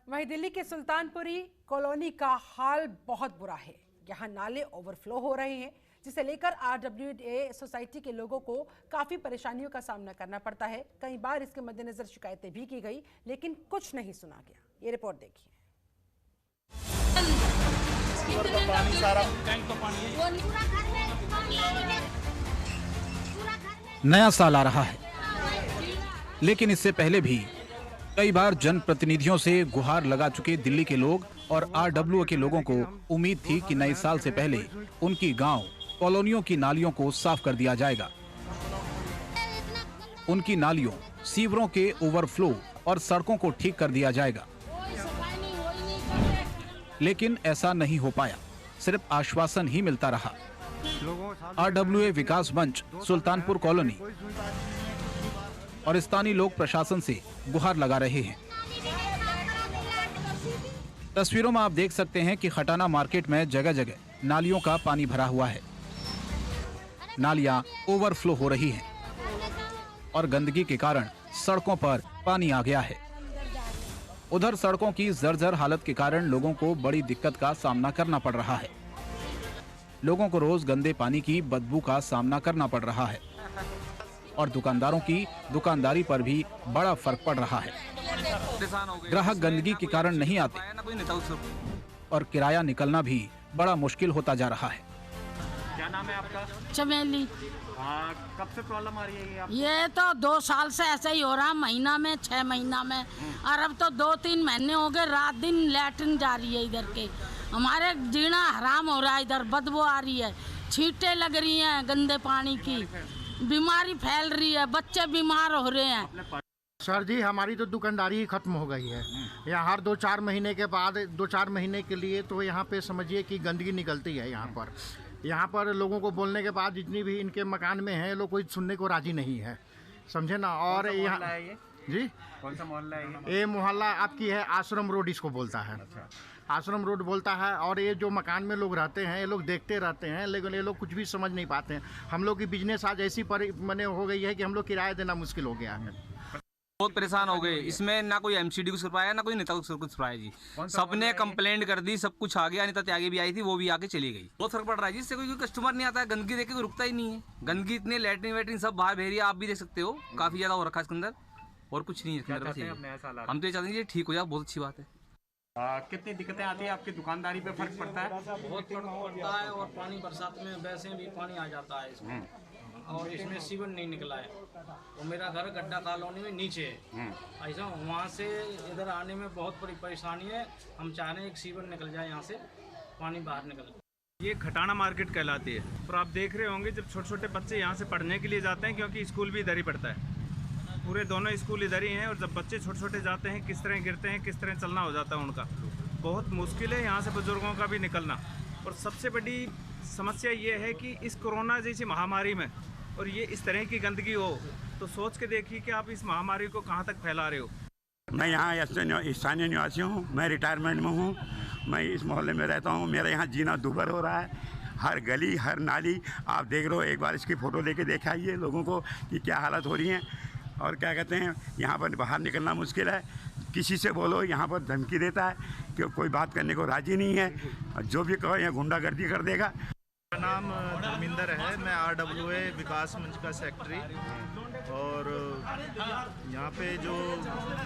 वहीं दिल्ली के सुल्तानपुरी कॉलोनी का हाल बहुत बुरा है। यहाँ नाले ओवरफ्लो हो रहे हैं, जिसे लेकर RWA सोसाइटी के लोगों को काफी परेशानियों का सामना करना पड़ता है। कई बार इसके मद्देनजर शिकायतें भी की गई, लेकिन कुछ नहीं सुना गया। ये रिपोर्ट देखिए। नया साल आ रहा है, लेकिन इससे पहले भी कई बार जनप्रतिनिधियों से गुहार लगा चुके दिल्ली के लोग और RWA के लोगों को उम्मीद थी कि नए साल से पहले उनकी गांव कॉलोनियों की नालियों को साफ कर दिया जाएगा। उनकी नालियों, सीवरों के ओवरफ्लो और सड़कों को ठीक कर दिया जाएगा, लेकिन ऐसा नहीं हो पाया। सिर्फ आश्वासन ही मिलता रहा। RWA विकास मंच सुल्तानपुर कॉलोनी और स्थानीय लोग प्रशासन से गुहार लगा रहे हैं। तस्वीरों में आप देख सकते हैं कि खटाना मार्केट में जगह जगह नालियों का पानी भरा हुआ है। नालियां ओवरफ्लो हो रही हैं और गंदगी के कारण सड़कों पर पानी आ गया है। उधर सड़कों की जर्जर हालत के कारण लोगों को बड़ी दिक्कत का सामना करना पड़ रहा है। लोगों को रोज गंदे पानी की बदबू का सामना करना पड़ रहा है और दुकानदारों की दुकानदारी पर भी बड़ा फर्क पड़ रहा है। ग्राहक गंदगी के कारण नहीं आते और किराया निकलना भी बड़ा मुश्किल होता जा रहा है। क्या नाम है आपका? चमेली। कब से प्रॉब्लम आ रही है ये तो 2 साल से ऐसा ही हो रहा, महीना में 6 महीना में, और अब तो 2-3 महीने हो गए रात दिन लैट्रिन जा रही है इधर के। हमारे जीना हराम हो रहा है, इधर बदबू आ रही है, छींटे लग रही हैं गंदे पानी की, बीमारी फैल रही है, बच्चे बीमार हो रहे हैं। सर जी, हमारी तो दुकानदारी ही खत्म हो गई है। यहाँ हर 2-4 महीने के बाद 2-4 महीने के लिए तो यहाँ पे समझिए कि गंदगी निकलती है। यहाँ पर लोगों को बोलने के बाद जितनी भी इनके मकान में है, लोग कोई सुनने को राजी नहीं है, समझे ना। और यहाँ जी कौन सा मोहल्ला है? ये मोहल्ला आपकी है आश्रम रोड, इसको बोलता है। अच्छा। आश्रम रोड बोलता है। और ये जो मकान में लोग रहते हैं, ये लोग देखते रहते हैं, लेकिन ये लोग कुछ भी समझ नहीं पाते हैं। हम लोग की बिजनेस आज ऐसी मने हो गई है कि हम लोग किराया देना मुश्किल हो गया है। बहुत परेशान हो गए। इसमें ना कोई MCD को सुनवाया, ना कोई नेता को कुछ सुनवाया जी। सबने कंप्लेंट कर दी, सब कुछ आ गया। अनिता त्यागी भी आई थी, वो भी आके चली गई। बहुत फर्क पड़ रहा है जी। इससे कोई कस्टमर नहीं आता है, गंदगी देख के कोई रुकता ही नहीं है। गंदगी इतनी, लैट्रिन वैट्रिन सब बाहर बह रही है, आप भी देख सकते हो, काफी ज्यादा हो रखा है इसके अंदर। और कुछ नहीं है इसके अंदर। हम तो ये चाहते हैं ठीक हो जाए, बहुत अच्छी बात है। कितनी दिक्कतें आती है आपकी दुकानदारी पे? फर्क पड़ता है? बहुत फर्क पड़ता है। और पानी बरसात में वैसे भी पानी आ जाता है इसमें, और इसमें सीवर नहीं निकला है। और मेरा घर गड्ढा कॉलोनी में नीचे है, ऐसा वहाँ से इधर आने में बहुत बड़ी परेशानी है। हम चाह रहे हैं एक सीवर निकल जाए, यहाँ से पानी बाहर निकल। ये खटाना मार्केट कहलाती है। और आप देख रहे होंगे जब छोटे छोटे बच्चे यहाँ से पढ़ने के लिए जाते हैं, क्योंकि स्कूल भी इधर ही पड़ता है, पूरे दोनों स्कूल इधर ही हैं। और जब बच्चे छोटे छोटे जाते हैं, किस तरह गिरते हैं, किस तरह चलना हो जाता है उनका। बहुत मुश्किल है यहाँ से बुजुर्गों का भी निकलना। और सबसे बड़ी समस्या ये है कि इस कोरोना जैसी महामारी में और ये इस तरह की गंदगी हो, तो सोच के देखिए कि आप इस महामारी को कहाँ तक फैला रहे हो। मैं यहाँ स्थानीय निवासी हूँ, मैं रिटायरमेंट में हूँ, मैं इस मोहल्ले में रहता हूँ। मेरा यहाँ जीना दूभर हो रहा है। हर गली, हर नाली आप देख रहे हो। एक बार इसकी फ़ोटो लेके दिखाइए लोगों को कि क्या हालत हो रही है। और क्या कहते हैं, यहाँ पर बाहर निकलना मुश्किल है। किसी से बोलो, यहाँ पर धमकी देता है कि कोई बात करने को राज़ी नहीं है, और जो भी कहो यहाँ गुंडागर्दी कर देगा। मेरा नाम धर्मिंदर है, मैं RWA विकास मंच का सेक्रेटरी। और यहाँ पे जो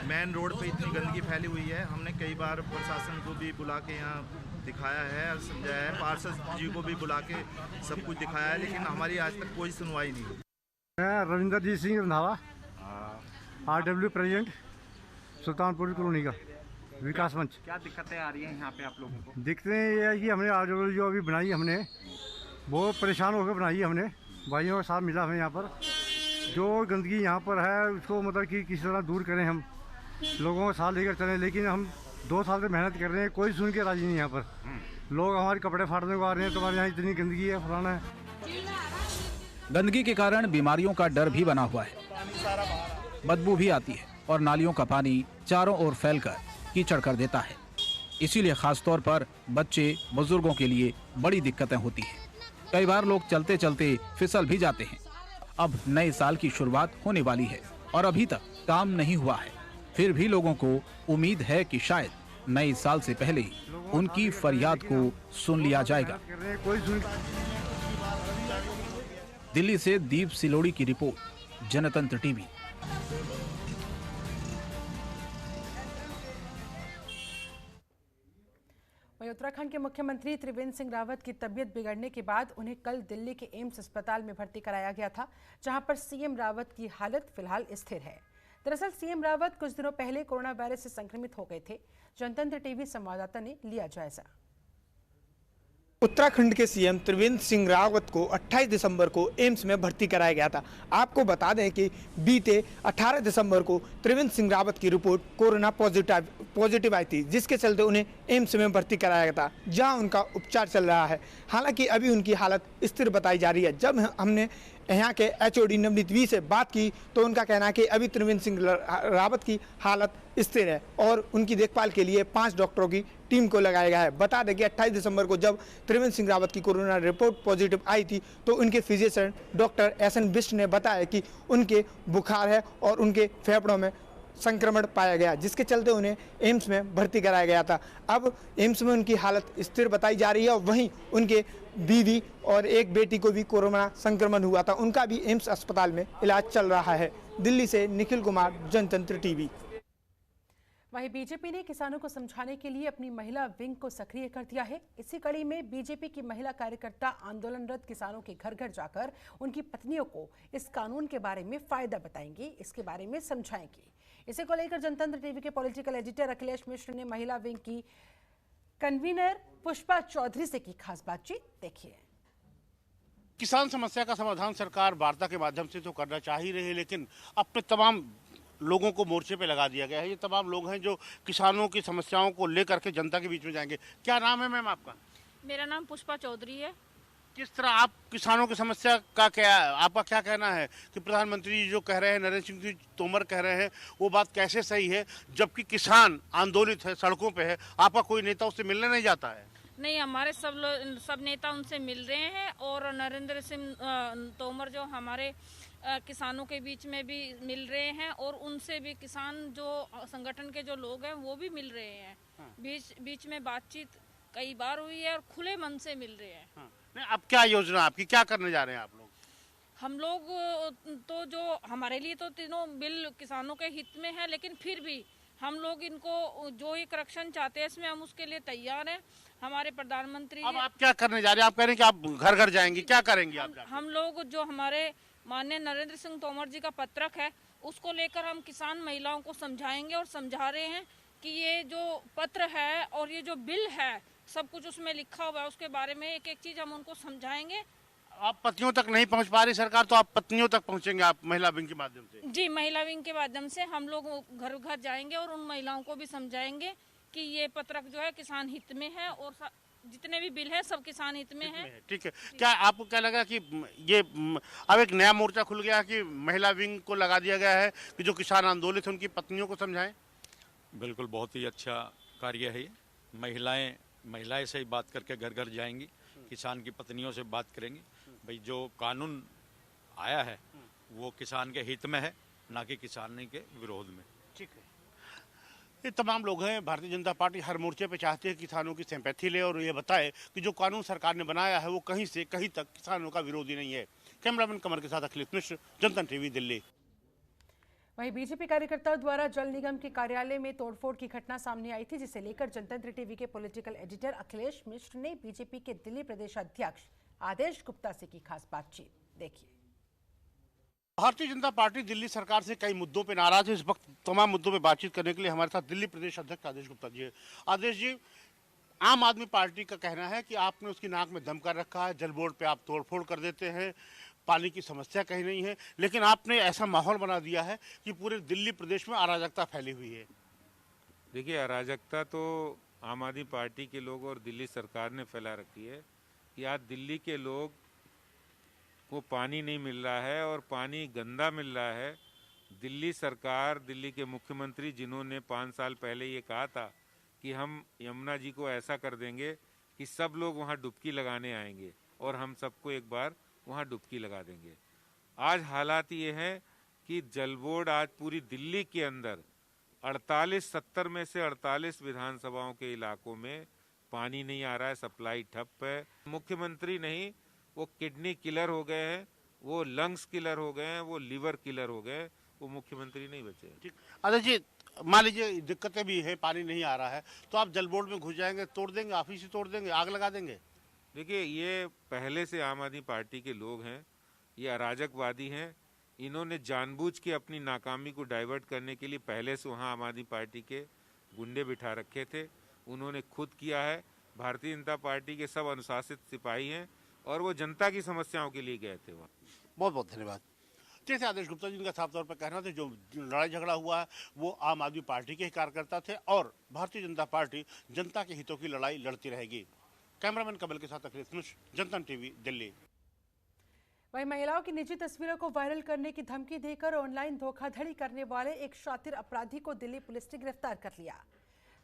मेन रोड पे इतनी गंदगी फैली हुई है, हमने कई बार प्रशासन को भी बुला के यहाँ दिखाया है और समझाया है, पार्षद जी को भी बुला के सब कुछ दिखाया है, लेकिन हमारी आज तक कोई सुनवाई नहीं हुई। मैं Ravinderjit Singh Randhawa, RWA president Sultanpur colony का विकास मंच। क्या दिक्कतें आ रही हैं यहाँ पे आप लोगों को? दिक्कतें ये है कि हमने RWA जो अभी बनाई, हमने बहुत परेशान होकर बनाई। हमने भाइयों के साथ मिला, हमें यहाँ पर जो गंदगी यहाँ पर है उसको मतलब कि किसी तरह दूर करें, हम लोगों को साथ लेकर चलें। लेकिन हम 2 साल से मेहनत कर रहे हैं, कोई सुन के राजी नहीं। यहाँ पर लोग हमारे कपड़े फाड़ने को आ रहे हैं, तुम्हारे यहाँ इतनी गंदगी है, फलाना है। गंदगी के कारण बीमारियों का डर भी बना हुआ है। बदबू भी आती है और नालियों का पानी चारों ओर फैलकर कीचड़ कर देता है। इसीलिए खास तौर पर बच्चे, बुजुर्गों के लिए बड़ी दिक्कतें होती हैं। कई बार लोग चलते चलते फिसल भी जाते हैं। अब नए साल की शुरुआत होने वाली है और अभी तक काम नहीं हुआ है। फिर भी लोगों को उम्मीद है कि शायद नए साल से पहले ही उनकी फरियाद को सुन लिया जाएगा। दिल्ली से दीप सिलोड़ी की रिपोर्ट, जनतंत्र टीवी। वहीं उत्तराखंड के मुख्यमंत्री त्रिवेंद्र सिंह रावत की तबीयत बिगड़ने के बाद उन्हें कल दिल्ली के एम्स अस्पताल में भर्ती कराया गया था, जहां पर सीएम रावत की हालत फिलहाल स्थिर है। दरअसल सीएम रावत कुछ दिनों पहले कोरोना वायरस से संक्रमित हो गए थे। जनतंत्र टीवी संवाददाता ने लिया जायजा। उत्तराखंड के सीएम त्रिवेंद्र सिंह रावत को 28 दिसंबर को एम्स में भर्ती कराया गया था। आपको बता दें कि बीते 18 दिसंबर को त्रिवेंद्र सिंह रावत की रिपोर्ट कोरोना पॉजिटिव आई थी, जिसके चलते उन्हें एम्स में भर्ती कराया गया था, जहां उनका उपचार चल रहा है। हालांकि अभी उनकी हालत स्थिर बताई जा रही है। जब हमने यहाँ के HOD नवनीत वी से बात की तो उनका कहना है कि अभी त्रिवेंद्र सिंह रावत की हालत स्थिर है और उनकी देखभाल के लिए 5 डॉक्टरों की टीम को लगाया गया है। बता दें कि 28 दिसंबर को जब त्रिवेंद्र सिंह रावत की कोरोना रिपोर्ट पॉजिटिव आई थी तो उनके फिजिशियन डॉक्टर SN बिष्ट ने बताया कि उनके बुखार है और उनके फेफड़ों में संक्रमण पाया गया, जिसके चलते उन्हें एम्स में भर्ती कराया गया था। अब एम्स में उनकी हालत स्थिर बताई जा रही है और वहीं उनके बीवी और एक बेटी को भी कोरोना संक्रमण हुआ था, उनका भी एम्स अस्पताल में इलाज चल रहा है। दिल्ली से निखिल कुमार, जनतंत्र टीवी। वहीं बीजेपी ने किसानों को समझाने के लिए अपनी महिला विंग को सक्रिय कर दिया है। इसी कड़ी में बीजेपी की महिला कार्यकर्ता आंदोलनरत किसानों के घर घर जाकर उनकी पत्नियों को इस कानून के बारे में फायदा बताएंगी, इसके बारे में समझाएंगी। इसी को लेकर जनतंत्र टीवी के पॉलिटिकल एडिटर अखिलेश मिश्र ने महिला विंग की कन्वीनर पुष्पा चौधरी से की खास बातचीत। देखिए। किसान समस्या का समाधान सरकार वार्ता के माध्यम से तो करना चाह ही रही है, लेकिन अपने तमाम लोगों को मोर्चे पे लगा दिया गया है। ये तमाम लोग हैं जो किसानों की समस्याओं को लेकर के जनता के बीच में जाएंगे। क्या नाम है मैम आपका? मेरा नाम पुष्पा चौधरी है। किस तरह आप किसानों की समस्या का आपका क्या कहना है कि प्रधानमंत्री जो कह रहे हैं, नरेंद्र सिंह तोमर कह रहे हैं, वो बात कैसे सही है जबकि किसान आंदोलित है, सड़कों पे है? आपका कोई नेता उससे मिलने नहीं जाता है? नहीं, हमारे सब नेता उनसे मिल रहे हैं और नरेंद्र सिंह तोमर जो हमारे किसानों के बीच में भी मिल रहे हैं और उनसे भी किसान जो संगठन के जो लोग हैं वो भी मिल रहे हैं। बीच में बातचीत कई बार हुई है और खुले मन से मिल रहे हैं। नहीं, अब क्या योजना आपकी, क्या करने जा रहे हैं आप लोग? हम लोग तो जो हमारे लिए तो तीनों बिल किसानों के हित में है, लेकिन फिर भी हम लोग इनको जो एक रक्षण चाहते हैं इसमें हम उसके लिए तैयार हैं। हमारे प्रधानमंत्री अब आप क्या करने जा रहे हैं? आप कह रहे हैं कि आप घर घर जाएंगे, क्या करेंगे आप? हम लोग जो हमारे माननीय नरेंद्र सिंह तोमर जी का पत्रक है उसको लेकर हम किसान महिलाओं को समझाएंगे और समझा रहे हैं कि ये जो पत्र है और ये जो बिल है सब कुछ उसमें लिखा हुआ है, उसके बारे में एक एक चीज हम उनको समझाएंगे। आप पत्नियों तक नहीं पहुंच पा रही सरकार, तो आप पत्नियों तक पहुंचेंगे आप महिला विंग के माध्यम से? जी, महिला विंग के माध्यम से हम लोग घर घर जाएंगे और उन महिलाओं को भी समझाएंगे कि ये पत्रक जो है किसान हित में है और जितने भी बिल है सब किसान हित में है। ठीक है। क्या आपको क्या लगा कि ये अब एक नया मोर्चा खुल गया कि महिला विंग को लगा दिया गया है कि जो किसान आंदोलित है उनकी पत्नियों को समझाएं? बिल्कुल, बहुत ही अच्छा कार्य है ये। महिलाएं से ही बात करके घर घर जाएंगी, किसान की पत्नियों से बात करेंगी। भाई जो कानून आया है वो किसान के हित में है, ना कि किसान के विरोध में। ठीक है। ये तमाम लोग हैं। भारतीय जनता पार्टी हर मोर्चे पे चाहती है किसानों की सिंपैथी ले और ये बताए कि जो कानून सरकार ने बनाया है वो कहीं से कहीं तक किसानों का विरोधी नहीं है। कैमरामैन कमर के साथ अखिलेश मिश्र, जनतंत्र टीवी, दिल्ली। वहीं बीजेपी कार्यकर्ताओं द्वारा जल निगम के कार्यालय में तोड़फोड़ की घटना सामने आई थी, जिसे लेकर जनतंत्र टीवी के पॉलिटिकल एडिटर अखिलेश मिश्र ने बीजेपी के दिल्ली प्रदेश अध्यक्ष आदेश गुप्ता से की खास बातचीत। देखिए। भारतीय जनता पार्टी दिल्ली सरकार से कई मुद्दों पे नाराज है। इस वक्त तमाम मुद्दों पे बातचीत करने के लिए हमारे साथ दिल्ली प्रदेश अध्यक्ष आदेश गुप्ता जी है। आदेश जी, आम आदमी पार्टी का कहना है कि आपने उसकी नाक में दम कर रखा है, जल बोर्ड पे आप तोड़फोड़ कर देते हैं, पानी की समस्या कहीं नहीं है, लेकिन आपने ऐसा माहौल बना दिया है कि पूरे दिल्ली प्रदेश में अराजकता फैली हुई है। देखिए, अराजकता तो आम आदमी पार्टी के लोग और दिल्ली सरकार ने फैला रखी है कि आज दिल्ली के लोग को पानी नहीं मिल रहा है और पानी गंदा मिल रहा है। दिल्ली सरकार, दिल्ली के मुख्यमंत्री जिन्होंने 5 साल पहले ये कहा था कि हम यमुना जी को ऐसा कर देंगे कि सब लोग वहाँ डुबकी लगाने आएंगे और हम सबको एक बार वहाँ डुबकी लगा देंगे। आज हालात ये हैं कि जल बोर्ड आज पूरी दिल्ली के अंदर 70 में से 48 विधानसभाओं के इलाकों में पानी नहीं आ रहा है, सप्लाई ठप है। मुख्यमंत्री नहीं, वो किडनी किलर हो गए हैं, वो लंग्स किलर हो गए हैं, वो लीवर किलर हो गए, वो मुख्यमंत्री नहीं बचे। अजय जी, मान लीजिए दिक्कतें भी है, पानी नहीं आ रहा है, तो आप जल बोर्ड में घुस जाएंगे, तोड़ देंगे, ऑफिस ही तोड़ देंगे, आग लगा देंगे? देखिए, ये पहले से आम आदमी पार्टी के लोग हैं, ये अराजकवादी हैं। इन्होंने जानबूझ के अपनी नाकामी को डाइवर्ट करने के लिए पहले से वहाँ आम आदमी पार्टी के गुंडे बिठा रखे थे। उन्होंने खुद किया है। भारतीय जनता पार्टी के सब अनुशासित सिपाही हैं और वो जनता की समस्याओं के लिए गए थे वहाँ। बहुत बहुत धन्यवाद। जैसे आदेश गुप्ता जी का साफ तौर पर कहना था, जो लड़ाई झगड़ा हुआ है वो आम आदमी पार्टी के ही कार्यकर्ता थे और भारतीय जनता पार्टी जनता के हितों की लड़ाई लड़ती रहेगी। कैमरामैन कमल के साथ अखिलेश मिश्र, जनता टीवी, दिल्ली। वहीं महिलाओं की निजी तस्वीरों को वायरल करने की धमकी देकर ऑनलाइन धोखाधड़ी करने वाले एक शातिर अपराधी को दिल्ली पुलिस ने गिरफ्तार कर लिया।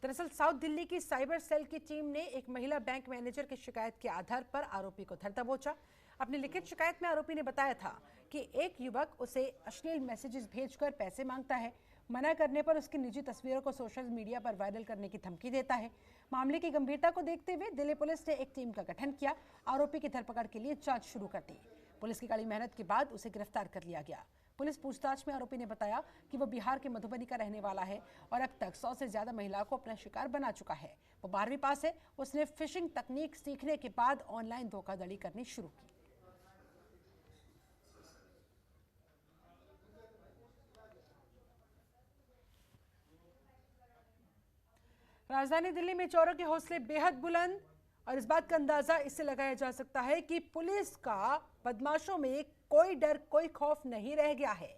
दरअसल साउथ दिल्ली की साइबर सेल की टीम ने एक महिला बैंक मैनेजर की शिकायत के आधार पर आरोपी को धर दबोचा। अपनी लिखित शिकायत में आरोपी ने बताया था कि एक युवक उसे अश्लील मैसेजेस भेजकर पैसे मांगता है। मना करने पर उसकी निजी तस्वीरों को सोशल मीडिया पर वायरल करने की धमकी देता है। मामले की गंभीरता को देखते हुए दिल्ली पुलिस ने एक टीम का गठन किया। आरोपी की धरपकड़ के लिए जांच शुरू कर दी। पुलिस की कड़ी मेहनत के बाद उसे गिरफ्तार कर लिया गया। पुलिस पूछताछ में आरोपी ने बताया कि वो बिहार के मधुबनी का रहने वाला है और अब तक 100 से ज्यादा महिलाओं को अपना शिकार बना चुका है। वो 12वीं पास है। उसने फिशिंग तकनीक सीखने के बाद ऑनलाइन धोखाधड़ी करनी शुरू की। राजधानी दिल्ली में चोरों के हौसले बेहद बुलंद और इस बात का अंदाजा इससे लगाया जा सकता है कि पुलिस का बदमाशों में कोई डर, कोई खौफ नहीं रह गया है।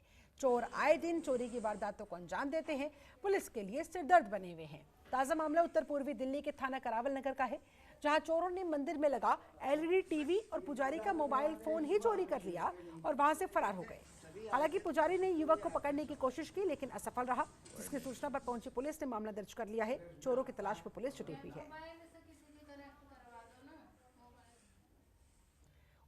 चोर आए दिन चोरी की वारदातों को अंजाम देते हैं, पुलिस के लिए सिरदर्द बने हुए हैं। ताजा मामला उत्तर पूर्वी दिल्ली के थाना करावल नगर का है, जहां चोरों ने मंदिर में लगा एलईडी टीवी और पुजारी का मोबाइल फोन ही चोरी कर लिया और वहां से फरार हो गए। हालांकि पुजारी ने युवक को पकड़ने की कोशिश की लेकिन असफल रहा, जिसकी सूचना पर पहुंची पुलिस ने मामला दर्ज कर लिया है। चोरों की तलाश में पुलिस जुटी हुई है।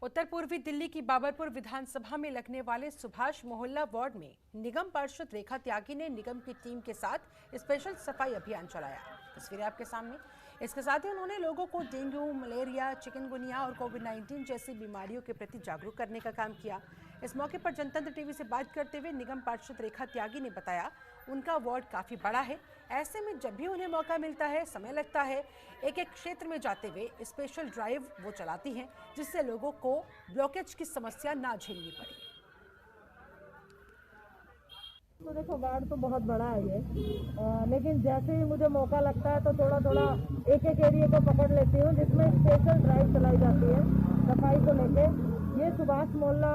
उत्तर पूर्वी दिल्ली की बाबरपुर विधानसभा में लगने वाले सुभाष मोहल्ला वार्ड में निगम पार्षद रेखा त्यागी ने निगम की टीम के साथ स्पेशल सफाई अभियान चलाया। तस्वीरें आपके सामने। इसके साथ ही उन्होंने लोगों को डेंगू, मलेरिया, चिकनगुनिया और कोविड-19 जैसी बीमारियों के प्रति जागरूक करने का काम किया। इस मौके पर जनतंत्र टीवी से बात करते हुए निगम पार्षद रेखा त्यागी ने बताया, उनका वार्ड काफी बड़ा है, ऐसे में जब भी उन्हें मौका मिलता है, समय लगता है, एक एक क्षेत्र में जाते हुए स्पेशल ड्राइव वो चलाती हैं, जिससे लोगों को ब्लॉकेज की समस्या ना झेलनी पड़े। तो देखो, वार्ड तो बहुत बड़ा है ये, लेकिन जैसे ही मुझे मौका लगता है तो थोड़ा थोड़ा एक एक एरिया को पकड़ लेती हूँ, जिसमें स्पेशल ड्राइव चलाई जाती है सफाई को लेके। ये सुभाष मोहल्ला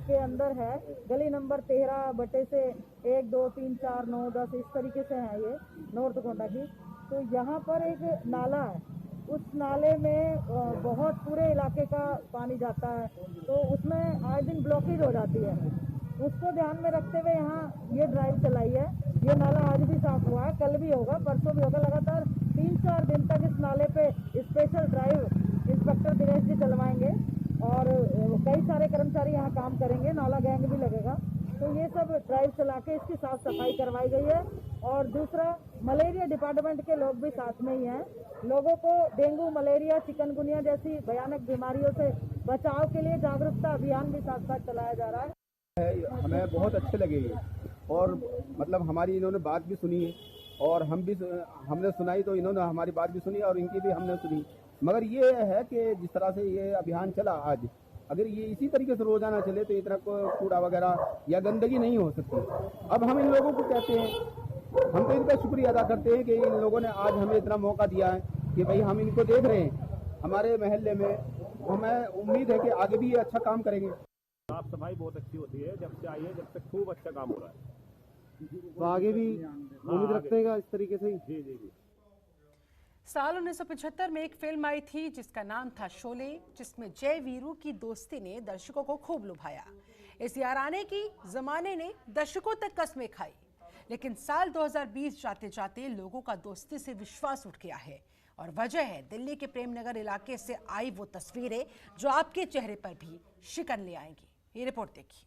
के अंदर है, गली नंबर 13 बटे से 1, 2, 3, 4, 9, 10 इस तरीके से है ये नॉर्थ कोटा की। तो यहाँ पर एक नाला है, उस नाले में बहुत पूरे इलाके का पानी जाता है, तो उसमें आए दिन ब्लॉकेज हो जाती है। उसको ध्यान में रखते हुए यहाँ ये ड्राइव चलाई है। ये नाला आज भी साफ हुआ है, कल भी होगा, परसों भी होगा। लगातार 3-4 दिन तक इस नाले पे special drive inspector Dinesh ji चलवाएंगे और कई सारे कर्मचारी यहाँ काम करेंगे, नाला गैंग भी लगेगा। तो ये सब ड्राइव चला के इसकी साफ सफाई करवाई गई है। और दूसरा, मलेरिया डिपार्टमेंट के लोग भी साथ में ही हैं। लोगों को डेंगू, मलेरिया, चिकनगुनिया जैसी भयानक बीमारियों से बचाव के लिए जागरूकता अभियान भी साथ साथ चलाया जा रहा है। हमें बहुत अच्छे लगे ये, और मतलब हमारी इन्होंने बात भी सुनी है और हमने सुनाई तो इन्होंने हमारी बात भी सुनी और इनकी भी हमने सुनी। मगर ये है कि जिस तरह से ये अभियान चला आज, अगर ये इसी तरीके से रोजाना चले तो इतना कूड़ा वगैरह या गंदगी नहीं हो सकती। अब हम इन लोगों को कहते हैं, हम तो इनका शुक्रिया अदा करते हैं कि इन लोगों ने आज हमें इतना मौका दिया है कि भाई हम इनको देख रहे हैं हमारे महल्ले में। हमें उम्मीद है कि आगे भी ये अच्छा काम करेंगे। साफ सफाई बहुत अच्छी होती है जब से आई है, जब से खूब अच्छा काम हो रहा है। तो आगे भी उम्मीद रखते हैं इस तरीके से ही। जी जी जी। साल 1975 में एक फिल्म आई थी जिसका नाम था शोले, जिसमें जय वीरू की दोस्ती ने दर्शकों को खूब लुभाया। इस याराने की जमाने ने दर्शकों तक कसमें खाई, लेकिन साल 2020 जाते जाते लोगों का दोस्ती से विश्वास उठ गया है और वजह है दिल्ली के प्रेमनगर इलाके से आई वो तस्वीरें जो आपके चेहरे पर भी शिकन ले आएंगी। ये रिपोर्ट देखिए।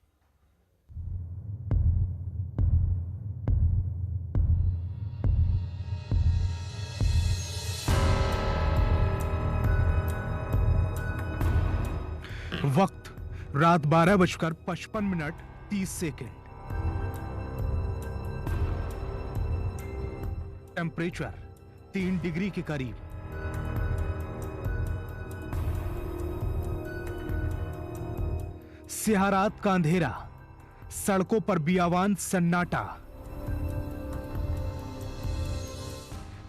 वक्त रात 12:55:30। टेम्परेचर 3 डिग्री के करीब। स्याह रात का अंधेरा, सड़कों पर बियावान सन्नाटा।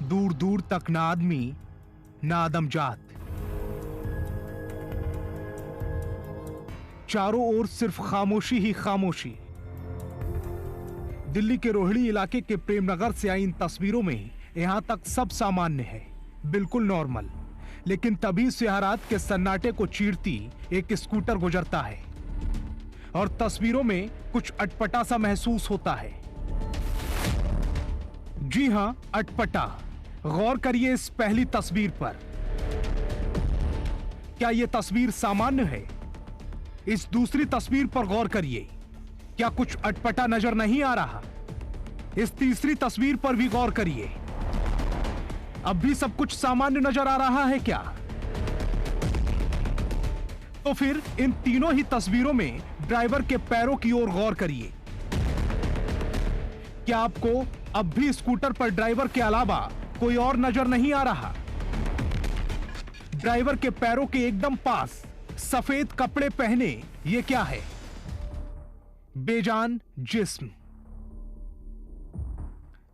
दूर दूर तक ना आदमी ना आदमजात। चारों ओर सिर्फ खामोशी ही खामोशी। दिल्ली के रोहिणी इलाके के प्रेमनगर से आई इन तस्वीरों में यहां तक सब सामान्य है, बिल्कुल नॉर्मल। लेकिन तभी स्याह रात के सन्नाटे को चीरती एक स्कूटर गुजरता है और तस्वीरों में कुछ अटपटा सा महसूस होता है। जी हां, अटपटा। गौर करिए इस पहली तस्वीर पर। क्या यह तस्वीर सामान्य है? इस दूसरी तस्वीर पर गौर करिए। क्या कुछ अटपटा नजर नहीं आ रहा? इस तीसरी तस्वीर पर भी गौर करिए। अब भी सब कुछ सामान्य नजर आ रहा है क्या? तो फिर इन तीनों ही तस्वीरों में ड्राइवर के पैरों की ओर गौर करिए। क्या आपको अब भी स्कूटर पर ड्राइवर के अलावा कोई और नजर नहीं आ रहा? ड्राइवर के पैरों के एकदम पास सफेद कपड़े पहने ये क्या है? बेजान जिस्म।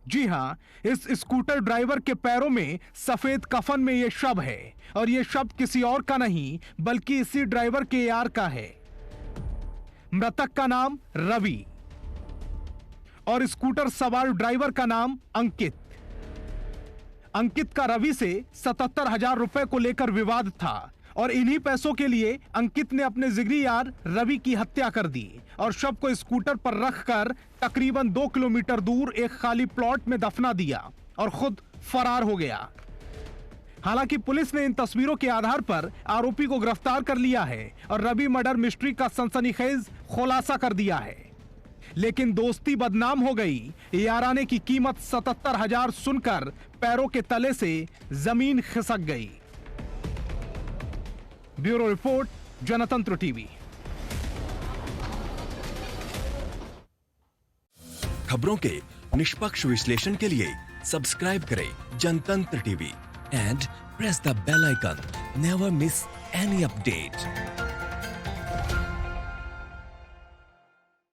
जी हां, इस स्कूटर ड्राइवर के पैरों में सफेद कफन में यह शव है और यह शव किसी और का नहीं बल्कि इसी ड्राइवर के यार का है। मृतक का नाम रवि और स्कूटर सवार ड्राइवर का नाम अंकित। अंकित का रवि से 77,000 रुपए को लेकर विवाद था और इन्हीं पैसों के लिए अंकित ने अपने जिगरी यार रवि की हत्या कर दी और शव को स्कूटर पर रखकर तकरीबन 2 किलोमीटर दूर एक खाली प्लॉट में दफना दिया और खुद फरार हो गया। हालांकि पुलिस ने इन तस्वीरों के आधार पर आरोपी को गिरफ्तार कर लिया है और रवि मर्डर मिस्ट्री का सनसनीखेज खुलासा कर दिया है। लेकिन दोस्ती बदनाम हो गई। याराने की कीमत 77,000 सुनकर पैरों के तले से जमीन खिसक गई। Bureau report, Jantantra TV. खबरों के निष्पक्ष विश्लेषण के लिए सब्सक्राइब करें Jantantra TV and press the bell icon. Never miss any update.